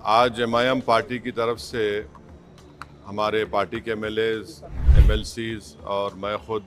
आज MIM party की तरफ से हमारे पार्टी के एमएलएज, एमएलसीज और मैं खुद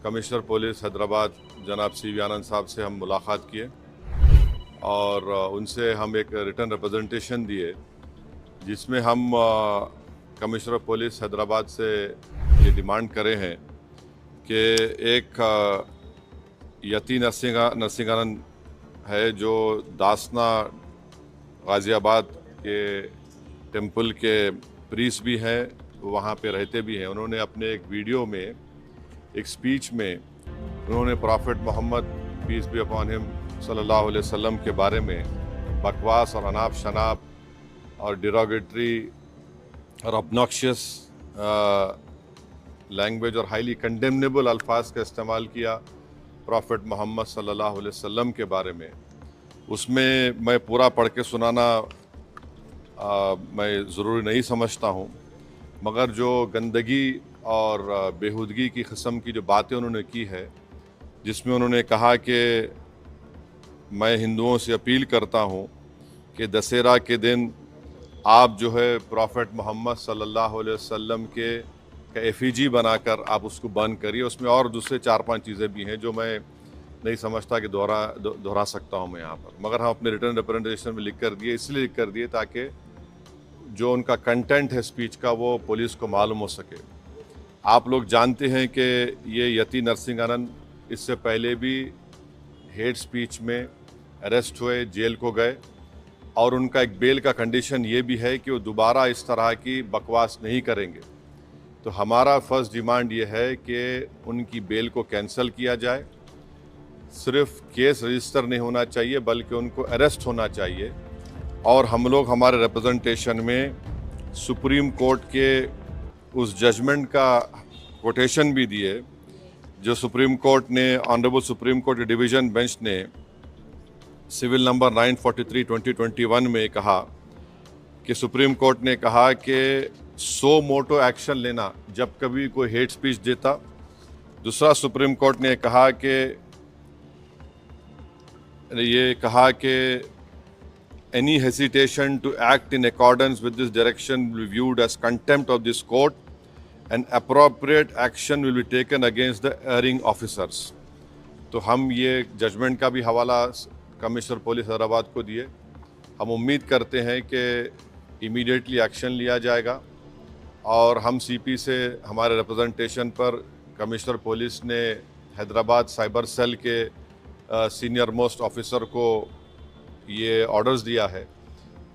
कमिश्नर पुलिस हैदराबाद जनाब सी वी आनंद साहब से हम मुलाकात किए और उनसे हम एक रिटर्न रिप्रेजेंटेशन दिए जिसमें हम कमिश्नर पुलिस हैदराबाद से ये डिमांड करे हैं कि एक यती नरसिंहानंद है जो दासना गाज़ियाबाद के टेम्पल के प्रीस्ट भी हैं, वहाँ पे रहते भी हैं। उन्होंने अपने एक वीडियो में, एक स्पीच में उन्होंने prophet Muhammad peace be upon him सल्लल्लाहु अलैहि वसल्लम के बारे में बकवास और अनाप शनाप और डिरोगेटरी और ऑब्नॉक्शियस लैंग्वेज और हाईली कंडेमनेबल अल्फाज का इस्तेमाल किया प्रॉफिट मोहम्मद सल्लल्लाहु अलैहि वसल्लम के बारे में। उसमें मैं पूरा पढ़ के सुनाना मैं ज़रूरी नहीं समझता हूँ, मगर जो गंदगी और बेहूदगी की किस्म की जो बातें उन्होंने की है, जिसमें उन्होंने कहा कि मैं हिंदुओं से अपील करता हूँ कि दशहरा के दिन आप जो है प्रॉफिट मोहम्मद सल्लल्लाहु अलैहि वसल्लम के एफिजी बनाकर आप उसको बंद करिए। उसमें और दूसरे 4-5 चीज़ें भी हैं जो मैं नहीं समझता कि दोहरा सकता हूँ मैं यहाँ पर, मगर हम अपने रिटर्न रिप्रेजेंटेशन में लिख कर दिए, इसलिए लिख कर दिए ताकि जो उनका कंटेंट है स्पीच का वो पुलिस को मालूम हो सके। आप लोग जानते हैं कि ये यती नरसिंहानंद इससे पहले भी हेट स्पीच में अरेस्ट हुए, जेल को गए और उनका एक बेल का कंडीशन ये भी है कि वो दोबारा इस तरह की बकवास नहीं करेंगे। तो हमारा फर्स्ट डिमांड ये है कि उनकी बेल को कैंसिल किया जाए। सिर्फ केस रजिस्टर नहीं होना चाहिए बल्कि उनको अरेस्ट होना चाहिए। और हम लोग हमारे रिप्रेजेंटेशन में सुप्रीम कोर्ट के उस जजमेंट का कोटेशन भी दिए जो सुप्रीम कोर्ट ने, honourable supreme court division bench ने सिविल नंबर 943/2021 में कहा कि सुप्रीम कोर्ट ने कहा कि सो मोटो एक्शन लेना जब कभी कोई हेट स्पीच देता। दूसरा, सुप्रीम कोर्ट ने कहा कि any hesitation to act in accordance with this direction will be viewed as contempt of this court and appropriate action will be taken against the erring officers। तो हम ये judgement का भी हवाला कमिश्नर पुलिस हैदराबाद को दिए। हम उम्मीद करते हैं कि इमीडिएटली एक्शन लिया जाएगा और हम सीपी से हमारे रिप्रेजेंटेशन पर कमिश्नर पुलिस ने हैदराबाद साइबर सेल के सीनियर मोस्ट ऑफिसर को ये ऑर्डर्स दिया है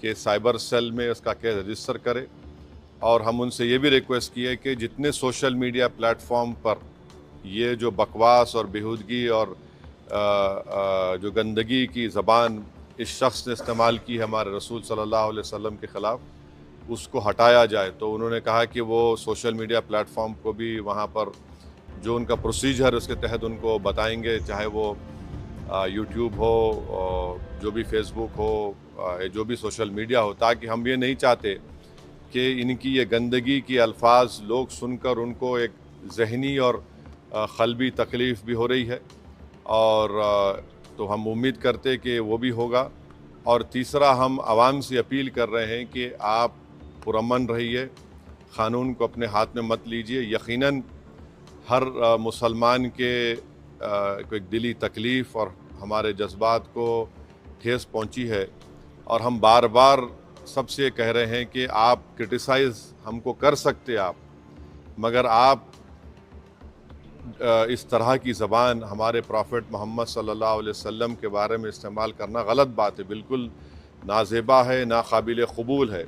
कि साइबर सेल में उसका केस रजिस्टर करे। और हम उनसे ये भी रिक्वेस्ट की है कि जितने सोशल मीडिया प्लेटफॉर्म पर ये जो बकवास और बेहूदगी और जो गंदगी की ज़बान इस शख्स ने इस्तेमाल की है हमारे रसूल सल्लल्लाहु अलैहि वसल्लम के ख़िलाफ़, उसको हटाया जाए। तो उन्होंने कहा कि वो सोशल मीडिया प्लेटफॉर्म को भी वहाँ पर जो उनका प्रोसीजर उसके तहत उनको बताएंगे, चाहे वो यूट्यूब हो, जो भी फेसबुक हो, जो भी सोशल मीडिया हो, ताकि हम ये नहीं चाहते कि इनकी ये गंदगी की अल्फाज लोग सुनकर उनको एक जहनी और क़ल्बी तकलीफ़ भी हो रही है। और तो हम उम्मीद करते कि वो भी होगा। और तीसरा, हम आवाम से अपील कर रहे हैं कि आप पुरअमन रहिए, क़ानून को अपने हाथ में मत लीजिए। यकीनन हर मुसलमान के को एक दिली तकलीफ़ और हमारे जज्बात को ठेस पहुंची है और हम बार बार सबसे कह रहे हैं कि आप क्रिटिसाइज़ हमको कर सकते आप, मगर आप इस तरह की ज़बान हमारे प्रॉफिट मोहम्मद सल्लल्लाहु अलैहि वसल्लम के बारे में इस्तेमाल करना गलत बात है, बिल्कुल नाज़ेबा है, नाकाबिल क़बूल है।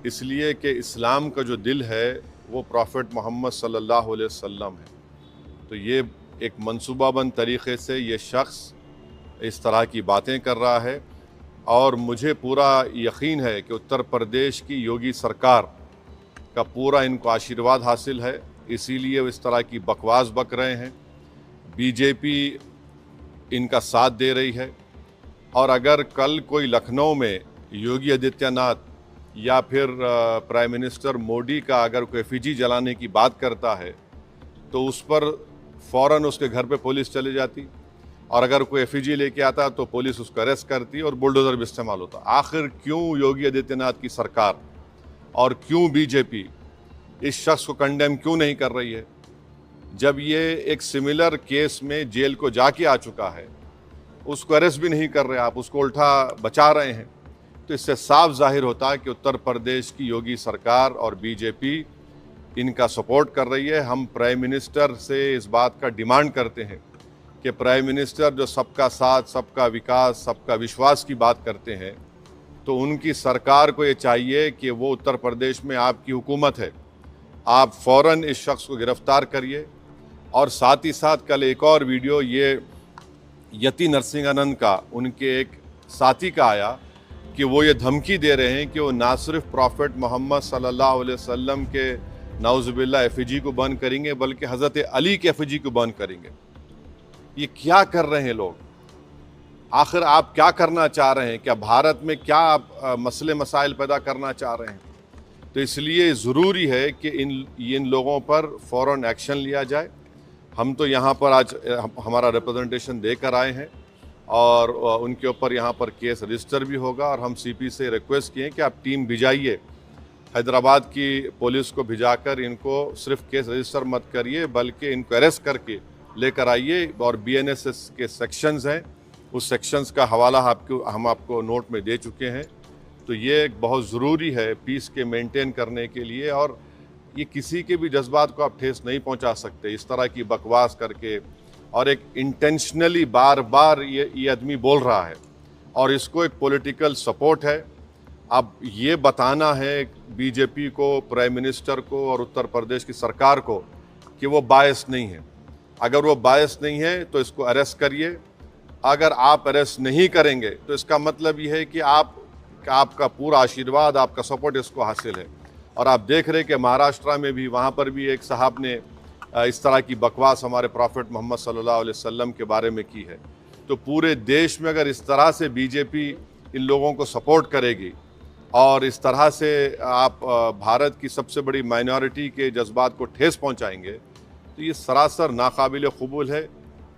इसलिए कि इस्लाम का जो दिल है वो प्रॉफिट मोहम्मद सल्लल्लाहु अलैहि वसल्लम है। तो ये एक मंसूबाबंद तरीक़े से ये शख्स इस तरह की बातें कर रहा है और मुझे पूरा यकीन है कि उत्तर प्रदेश की योगी सरकार का पूरा इनको आशीर्वाद हासिल है, इसीलिए वो इस तरह की बकवास बक रहे हैं। बीजेपी इनका साथ दे रही है और अगर कल कोई लखनऊ में योगी आदित्यनाथ या फिर प्राइम मिनिस्टर मोदी का अगर कोई एफिजी जलाने की बात करता है तो उस पर फ़ौरन उसके घर पे पुलिस चली जाती। और अगर कोई एफईजी लेके आता तो पुलिस उसको अरेस्ट करती और बुलडोजर भी इस्तेमाल होता। आखिर क्यों योगी आदित्यनाथ की सरकार और क्यों बीजेपी इस शख्स को कंडेम क्यों नहीं कर रही है? जब ये एक सिमिलर केस में जेल को जाके आ चुका है, उसको अरेस्ट भी नहीं कर रहे आप, उसको उल्टा बचा रहे हैं। तो इससे साफ जाहिर होता है कि उत्तर प्रदेश की योगी सरकार और बीजेपी इनका सपोर्ट कर रही है। हम प्राइम मिनिस्टर से इस बात का डिमांड करते हैं कि प्राइम मिनिस्टर जो सबका साथ, सबका विकास, सबका विश्वास की बात करते हैं, तो उनकी सरकार को ये चाहिए कि वो उत्तर प्रदेश में आपकी हुकूमत है, आप फ़ौरन इस शख्स को गिरफ्तार करिए। और साथ ही साथ कल एक और वीडियो ये यति नरसिंहानंद का, उनके एक साथी का आया कि वो ये धमकी दे रहे हैं कि वो ना सिर्फ प्रॉफेट मोहम्मद सल्लल्लाहु अलैहि वसल्लम के नाउज़ुबिल्लाह एफईजी को बंद करेंगे बल्कि हज़रत अली के एफईजी को बंद करेंगे। ये क्या कर रहे हैं लोग? आखिर आप क्या करना चाह रहे हैं? क्या भारत में क्या आप मसले मसाइल पैदा करना चाह रहे हैं? तो इसलिए ज़रूरी है कि इन लोगों पर फ़ौरन एक्शन लिया जाए। हम तो यहाँ पर आज हमारा रिप्रेजेंटेशन देकर आए हैं और उनके ऊपर यहाँ पर केस रजिस्टर भी होगा। और हम सीपी से रिक्वेस्ट किए कि आप टीम भिजाइए, हैदराबाद की पुलिस को भिजाकर इनको सिर्फ केस रजिस्टर मत करिए बल्कि इनको अरेस्ट करके लेकर आइए। और बीएनएस के सेक्शंस हैं, उस सेक्शंस का हवाला हम आपको नोट में दे चुके हैं। तो ये एक बहुत ज़रूरी है पीस के मेंटेन करने के लिए। और ये किसी के भी जज्बात को आप ठेस नहीं पहुंचा सकते इस तरह की बकवास करके। और एक इंटेंशनली बार बार ये आदमी बोल रहा है और इसको एक पॉलिटिकल सपोर्ट है। अब ये बताना है बीजेपी को, प्राइम मिनिस्टर को और उत्तर प्रदेश की सरकार को कि वो बायस नहीं है। अगर वो बायस नहीं है तो इसको अरेस्ट करिए। अगर आप अरेस्ट नहीं करेंगे तो इसका मतलब ये है कि आपका पूरा आशीर्वाद, आपका सपोर्ट इसको हासिल है। और आप देख रहे हैं कि महाराष्ट्र में भी, वहाँ पर भी एक साहब ने इस तरह की बकवास हमारे प्रॉफेट मोहम्मद सल्लल्लाहु अलैहि वसल्लम के बारे में की है। तो पूरे देश में अगर इस तरह से बीजेपी इन लोगों को सपोर्ट करेगी और इस तरह से आप भारत की सबसे बड़ी माइनॉरिटी के जज्बात को ठेस पहुंचाएंगे तो ये सरासर नाकाबिल कबूल है।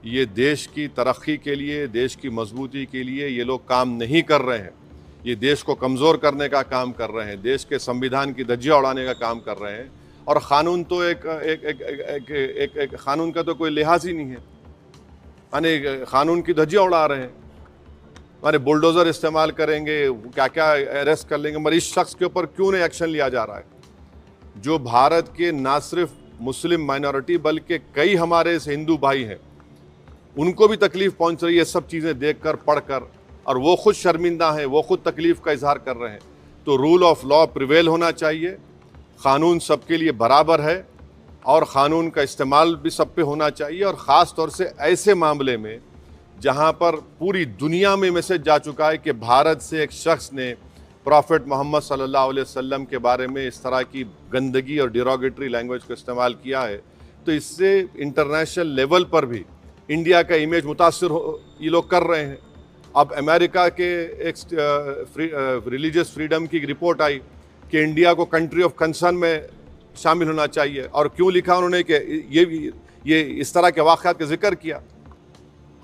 ये देश की तरक्की के लिए, देश की मजबूती के लिए ये लोग काम नहीं कर रहे हैं। ये देश को कमज़ोर करने का काम कर रहे हैं, देश के संविधान की धज्जियाँ उड़ाने का काम कर रहे हैं। और क़ानून तो एक क़ानून का तो कोई लिहाज ही नहीं है, माने क़ानून की धज्जियाँ उड़ा रहे हैं। माने बुलडोज़र इस्तेमाल करेंगे, क्या क्या अरेस्ट कर लेंगे, मगर इस शख्स के ऊपर क्यों नहीं एक्शन लिया जा रहा है? जो भारत के ना सिर्फ मुस्लिम माइनॉरिटी बल्कि कई हमारे हिंदू भाई हैं, उनको भी तकलीफ़ पहुंच रही है सब चीज़ें देखकर, पढ़कर, और वो खुद शर्मिंदा हैं, वो खुद तकलीफ़ का इजहार कर रहे हैं। तो रूल ऑफ लॉ प्रिवेल होना चाहिए, क़ानून सबके लिए बराबर है और क़ानून का इस्तेमाल भी सब पे होना चाहिए। और ख़ास तौर से ऐसे मामले में जहाँ पर पूरी दुनिया में मैसेज जा चुका है कि भारत से एक शख्स ने प्रॉफेट मोहम्मद सल्लल्लाहु अलैहि वसल्लम के बारे में इस तरह की गंदगी और डिरोगेटरी लैंग्वेज को इस्तेमाल किया है, तो इससे इंटरनेशनल लेवल पर भी इंडिया का इमेज मुतासर ये लोग कर रहे हैं। अब अमेरिका के एक रिलीजियस फ्रीडम की रिपोर्ट आई कि इंडिया को कंट्री ऑफ कंसर्न में शामिल होना चाहिए। और क्यों लिखा उन्होंने कि ये इस तरह के वाक़यात का जिक्र किया,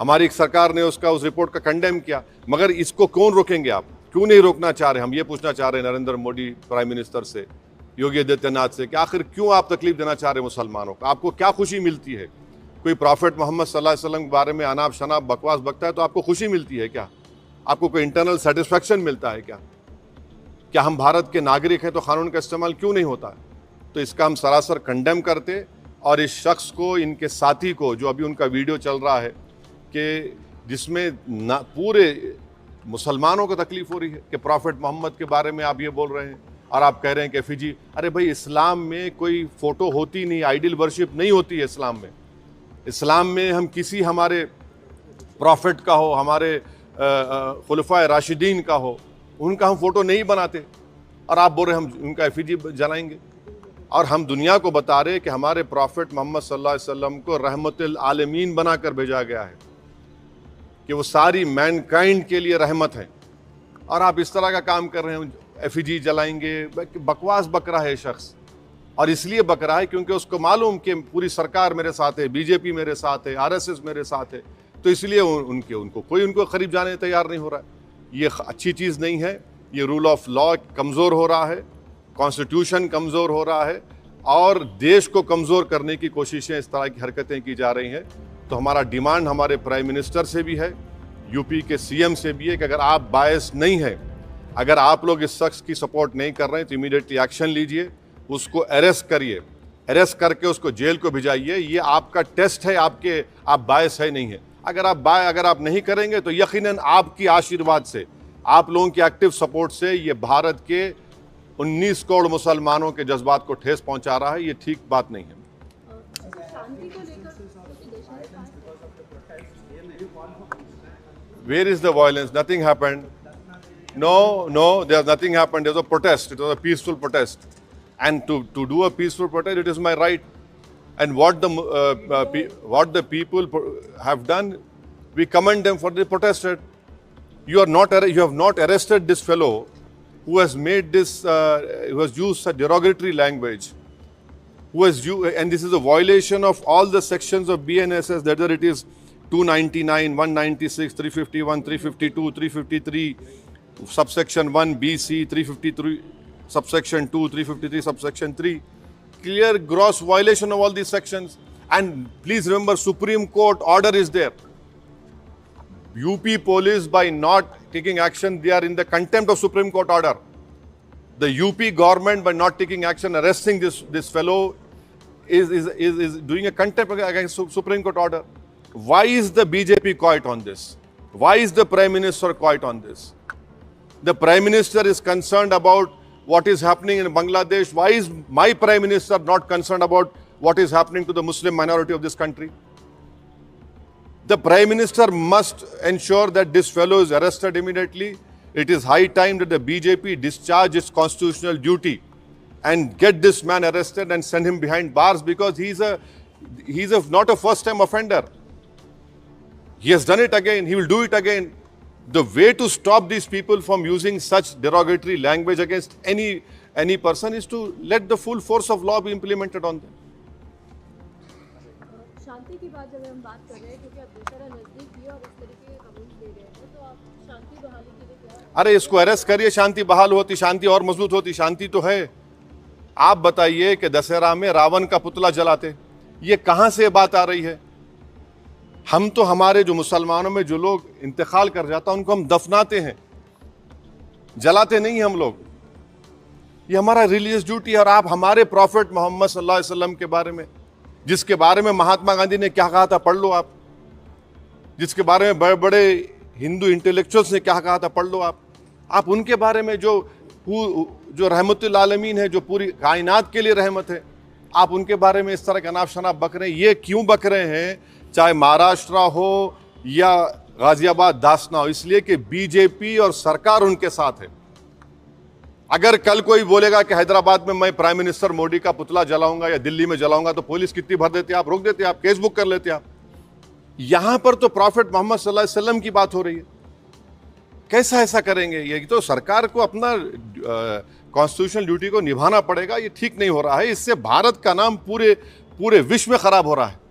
हमारी सरकार ने उस रिपोर्ट का कंडेम किया। मगर इसको कौन रोकेंगे? आप क्यों नहीं रोकना चाह रहे? हम ये पूछना चाह रहे हैं नरेंद्र मोदी प्राइम मिनिस्टर से, योगी आदित्यनाथ से, कि आखिर क्यों आप तकलीफ देना चाह रहे हैं मुसलमानों को? आपको क्या खुशी मिलती है? कोई प्रॉफेट मोहम्मद सल्लल्लाहु अलैहि वसल्लम के बारे में अनाप शनाप बकवास बकता है तो आपको खुशी मिलती है क्या? आपको कोई इंटरनल सेटिस्फेक्शन मिलता है क्या? क्या हम भारत के नागरिक हैं तो क़ानून का इस्तेमाल क्यों नहीं होता है? तो इसका हम सरासर कंडेम करते। और इस शख्स को, इनके साथी को, जो अभी उनका वीडियो चल रहा है कि जिसमें पूरे मुसलमानों को तकलीफ़ हो रही है कि प्रॉफेट मोहम्मद के बारे में आप ये बोल रहे हैं और आप कह रहे हैं कि एफईजी। अरे भाई, इस्लाम में कोई फ़ोटो होती नहीं, आइडल वर्शिप नहीं होती है इस्लाम में। इस्लाम में हम किसी हमारे प्रॉफिट का हो, हमारे खुलफाए राशिदीन का हो, उनका हम फ़ोटो नहीं बनाते। और आप बोल रहे हम उनका एफईजी जलाएंगे। और हम दुनिया को बता रहे कि हमारे प्रॉफिट मोहम्मद सल्लल्लाहु अलैहि वसल्लम को रहमतुल आलमीन बनाकर भेजा गया है, कि वो सारी मैनकाइंड के लिए रहमत है। और आप इस तरह का काम कर रहे हैं, एफईजी जलाएंगे। बकवास बक रहा है शख्स, और इसलिए बक रहा है क्योंकि उसको मालूम कि पूरी सरकार मेरे साथ है, बीजेपी मेरे साथ है, आरएसएस मेरे साथ है। तो इसलिए उनको कोई उनको करीब जाने तैयार नहीं हो रहा है। ये अच्छी चीज़ नहीं है। ये रूल ऑफ लॉ कमज़ोर हो रहा है, कॉन्स्टिट्यूशन कमज़ोर हो रहा है और देश को कमज़ोर करने की कोशिशें, इस तरह की हरकतें की जा रही हैं। तो हमारा डिमांड हमारे प्राइम मिनिस्टर से भी है, यूपी के सीएम से भी है कि अगर आप बायस नहीं हैं, अगर आप लोग इस शख्स की सपोर्ट नहीं कर रहे हैं तो इमीडिएटली एक्शन लीजिए, उसको अरेस्ट करिए, अरेस्ट करके उसको जेल को भिजाइए। ये आपका टेस्ट है, आप बायस है नहीं है। अगर आप नहीं करेंगे तो यकीनन आपकी आशीर्वाद से, आप लोगों की एक्टिव सपोर्ट से ये भारत के 19 करोड़ मुसलमानों के जज्बात को ठेस पहुंचा रहा है। ये ठीक बात नहीं है। Where is the violence? Nothing happened. No, there's nothing happened. There's a protest. It was a peaceful protest. And to do a peaceful protest, it is my right. And what the people have done, we commend them for they protested. You have not arrested this fellow who has made this, who has used such derogatory language, and this is a violation of all the sections of BNSS, whether it is 299, 196, 351, 352, 353, subsection 1, BC, 353, subsection 2, 353, subsection 3. Clear gross violation of all these sections. And please remember, Supreme Court order is there. UP police, by not taking action, they are in the contempt of Supreme Court order. The UP government, by not taking action, arresting this fellow, is doing a contempt against Supreme Court order. Why is the BJP quiet on this? Why is the Prime Minister quiet on this? The Prime Minister is concerned about what is happening in Bangladesh. Why is my Prime Minister not concerned about what is happening to the Muslim minority of this country? The Prime Minister must ensure that this fellow is arrested immediately. It is high time that the BJP discharge its constitutional duty and get this man arrested and send him behind bars, because he's not a first-time offender. He has done it again. He will do it again. The way to stop these people from using such derogatory language against any person is to let the full force of law be implemented on them. शांति की बात जब हम बात कर रहे हैं, क्योंकि आप दूसरा नजदीक किए और इस तरीके के कमेंट्स दे रहे हैं, तो आप शांति बहाली के लिए क्या? अरे इसको अरेस्ट करिए, शांति बहाल होती, शांति और मजबूत होती। शांति तो है। आप बताइए कि दशहरा में रावण का पुतला जलाते, ये कहां से बात आ रही है? हम तो हमारे जो मुसलमानों में जो लोग इंतकाल कर जाता उनको हम दफनाते हैं, जलाते नहीं हम लोग। ये हमारा रिलीजियस ड्यूटी है। और आप हमारे प्रॉफिट मोहम्मद सल्लल्लाहु अलैहि वसल्लम के बारे में, जिसके बारे में महात्मा गांधी ने क्या कहा था पढ़ लो आप, जिसके बारे में बड़े बड़े हिंदू इंटेलेक्चुअल्स ने क्या कहा था पढ़ लो आप उनके बारे में, जो रहमतुल आलमीन है, जो पूरी कायनात के लिए रहमत है, आप उनके बारे में इस तरह का अनाप शनाप बक रहे हैं। ये क्यों बक रहे हैं? चाहे महाराष्ट्र हो या गाजियाबाद दासना हो, इसलिए कि बीजेपी और सरकार उनके साथ है। अगर कल कोई बोलेगा कि हैदराबाद में मैं प्राइम मिनिस्टर मोदी का पुतला जलाऊंगा या दिल्ली में जलाऊंगा, तो पुलिस कितनी भर देते, आप रोक देते, आप केस बुक कर लेते आप। यहां पर तो प्रॉफिट मोहम्मद सल्लल्लाहु अलैहि वसल्लम की बात हो रही है। कैसा ऐसा करेंगे? ये तो सरकार को अपना कॉन्स्टिट्यूशनल ड्यूटी को निभाना पड़ेगा। ये ठीक नहीं हो रहा है। इससे भारत का नाम पूरे विश्व में खराब हो रहा है।